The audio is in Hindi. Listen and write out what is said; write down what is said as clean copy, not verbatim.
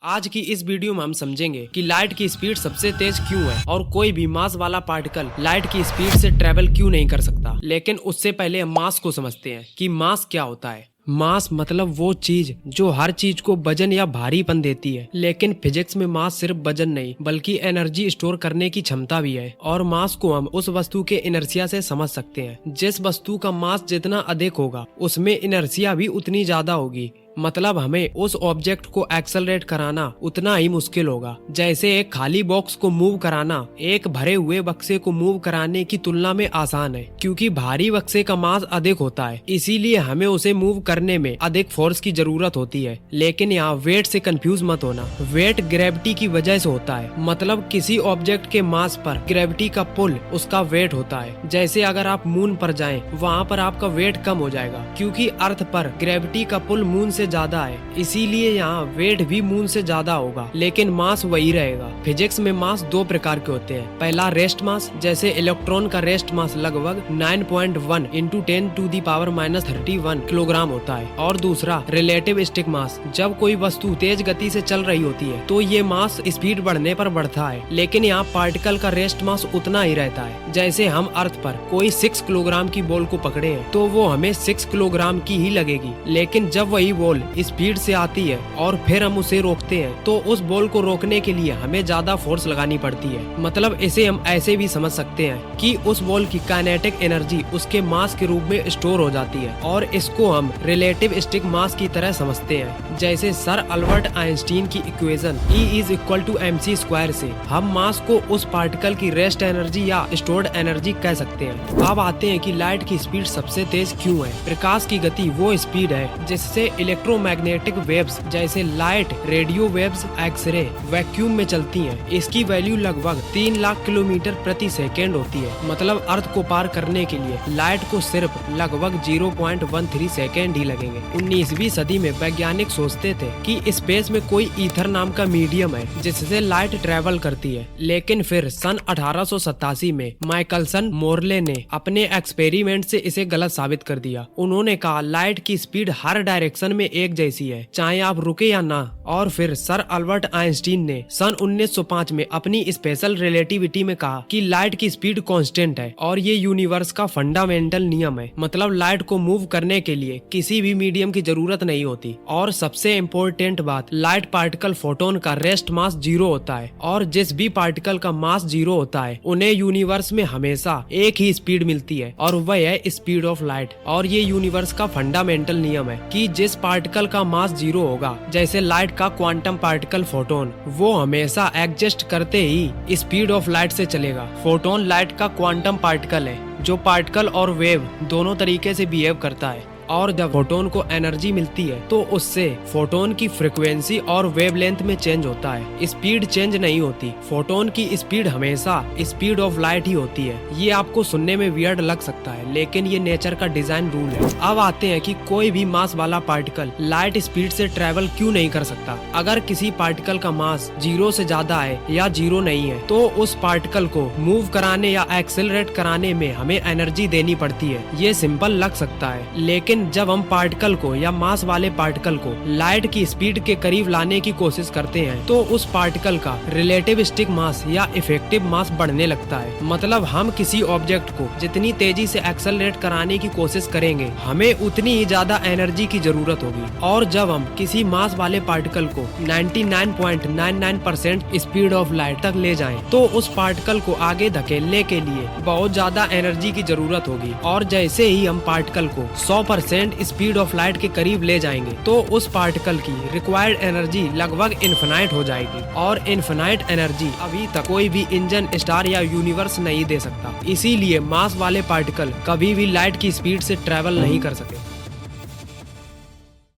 आज की इस वीडियो में हम समझेंगे कि लाइट की स्पीड सबसे तेज क्यों है और कोई भी मास वाला पार्टिकल लाइट की स्पीड से ट्रेवल क्यों नहीं कर सकता। लेकिन उससे पहले हम मास को समझते हैं कि मास क्या होता है। मास मतलब वो चीज जो हर चीज को वजन या भारीपन देती है। लेकिन फिजिक्स में मास सिर्फ वजन नहीं बल्कि एनर्जी स्टोर करने की क्षमता भी है। और मास को हम उस वस्तु के इनर्शिया से समझ सकते हैं। जिस वस्तु का मास जितना अधिक होगा उसमें इनर्शिया भी उतनी ज्यादा होगी। मतलब हमें उस ऑब्जेक्ट को एक्सेलरेट कराना उतना ही मुश्किल होगा जैसे एक खाली बॉक्स को मूव कराना एक भरे हुए बक्से को मूव कराने की तुलना में आसान है, क्योंकि भारी बक्से का मास अधिक होता है, इसीलिए हमें उसे मूव करने में अधिक फोर्स की जरूरत होती है। लेकिन यहाँ वेट से कंफ्यूज मत होना। वेट ग्रेविटी की वजह से होता है। मतलब किसी ऑब्जेक्ट के मास पर ग्रेविटी का पुल उसका वेट होता है। जैसे अगर आप मून पर जाएं, वहाँ पर आपका वेट कम हो जाएगा, क्योंकि अर्थ पर ग्रेविटी का पुल मून से ज्यादा है, इसीलिए यहाँ वेट भी मून से ज्यादा होगा, लेकिन मास वही रहेगा। फिजिक्स में मास दो प्रकार के होते हैं। पहला रेस्ट मास, जैसे इलेक्ट्रॉन का रेस्ट मास लगभग 9.1 इंटू 10⁻³ किलोग्राम होता है। और दूसरा रिलेटिविस्टिक मास। जब कोई वस्तु तेज गति से चल रही होती है तो ये मास स्पीड बढ़ने पर बढ़ता है, लेकिन यहाँ पार्टिकल का रेस्ट मास उतना ही रहता है। जैसे हम अर्थ पर कोई 6 किलोग्राम की बॉल को पकड़े हैं तो वो हमें 6 किलोग्राम की ही लगेगी, लेकिन जब वही बॉल स्पीड से आती है और फिर हम उसे रोकते हैं तो उस बॉल को रोकने के लिए हमें ज्यादा फोर्स लगानी पड़ती है। मतलब इसे हम ऐसे भी समझ सकते हैं कि उस बॉल की काइनेटिक एनर्जी उसके मास के रूप में स्टोर हो जाती है, और इसको हम रिलेटिविस्टिक मास की तरह समझते हैं। जैसे सर अल्बर्ट आइंस्टीन की इक्वेशन E=mc² से हम मास को उस पार्टिकल की रेस्ट एनर्जी या स्टोर्ड एनर्जी कह सकते हैं। अब आते हैं कि लाइट की स्पीड सबसे तेज क्यों है। प्रकाश की गति वो स्पीड है जिससे इलेक्ट्रोमैग्नेटिक वेव्स जैसे light, radio waves, X-ray vacuum में चलती हैं। इसकी वैल्यू लगभग 3 लाख किलोमीटर प्रति सेकेंड होती है। मतलब अर्थ को पार करने के लिए लाइट को सिर्फ लगभग 0.13 सेकेंड ही लगेंगे। 19वीं सदी में वैज्ञानिक सोचते थे कि स्पेस में कोई ईथर नाम का मीडियम है जिससे लाइट ट्रेवल करती है, लेकिन फिर सन 1887 में माइकलसन मोरले ने अपने एक्सपेरिमेंट से इसे गलत साबित कर दिया। उन्होंने कहा लाइट की स्पीड हर डायरेक्शन में एक जैसी है, चाहे आप रुके या ना। और फिर सर अल्बर्ट आइंस्टीन ने सन 1905 में अपनी स्पेशल रिलेटिविटी में कहा कि लाइट की स्पीड कांस्टेंट है और ये यूनिवर्स का फंडामेंटल नियम है। मतलब लाइट को मूव करने के लिए किसी भी मीडियम की जरूरत नहीं होती। और सबसे इम्पोर्टेंट बात, लाइट पार्टिकल फोटोन का रेस्ट मास 0 होता है, और जिस भी पार्टिकल का मास 0 होता है उन्हें यूनिवर्स में हमेशा एक ही स्पीड मिलती है, और वह है स्पीड ऑफ लाइट। और ये यूनिवर्स का फंडामेंटल नियम है कि जिस पार्टिकल का मास 0 होगा, जैसे लाइट का क्वांटम पार्टिकल फोटोन, वो हमेशा एडजस्ट करते ही स्पीड ऑफ लाइट से चलेगा। फोटोन लाइट का क्वांटम पार्टिकल है जो पार्टिकल और वेव दोनों तरीके से बिहेव करता है। और जब फोटोन को एनर्जी मिलती है तो उससे फोटोन की फ्रीक्वेंसी और वेवलेंथ में चेंज होता है। स्पीड चेंज नहीं होती। फोटोन की स्पीड हमेशा स्पीड ऑफ लाइट ही होती है। ये आपको सुनने में वियर्ड लग सकता है, लेकिन ये नेचर का डिजाइन रूल है। अब आते हैं कि कोई भी मास वाला पार्टिकल लाइट स्पीड से ट्रेवल क्यों नहीं कर सकता। अगर किसी पार्टिकल का मास 0 से ज्यादा है या 0 नहीं है तो उस पार्टिकल को मूव कराने या एक्सेलरेट कराने में हमें एनर्जी देनी पड़ती है। ये सिंपल लग सकता है, लेकिन जब हम पार्टिकल को या मास वाले पार्टिकल को लाइट की स्पीड के करीब लाने की कोशिश करते हैं तो उस पार्टिकल का रिलेटिविस्टिक मास या इफेक्टिव मास बढ़ने लगता है। मतलब हम किसी ऑब्जेक्ट को जितनी तेजी से एक्सेलरेट कराने की कोशिश करेंगे हमें उतनी ही ज्यादा एनर्जी की जरूरत होगी। और जब हम किसी मास वाले पार्टिकल को 99.99% स्पीड ऑफ लाइट तक ले जाएं, तो उस पार्टिकल को आगे धकेलने के लिए बहुत ज्यादा एनर्जी की जरूरत होगी। और जैसे ही हम पार्टिकल को 100% स्पीड ऑफ लाइट के करीब ले जाएंगे तो उस पार्टिकल की रिक्वायर्ड एनर्जी लगभग इनफिनाइट हो जाएगी। और इनफिनाइट एनर्जी अभी तक कोई भी इंजन, स्टार या यूनिवर्स नहीं दे सकता। इसीलिए मास वाले पार्टिकल कभी भी लाइट की स्पीड से ट्रेवल नहीं कर सके।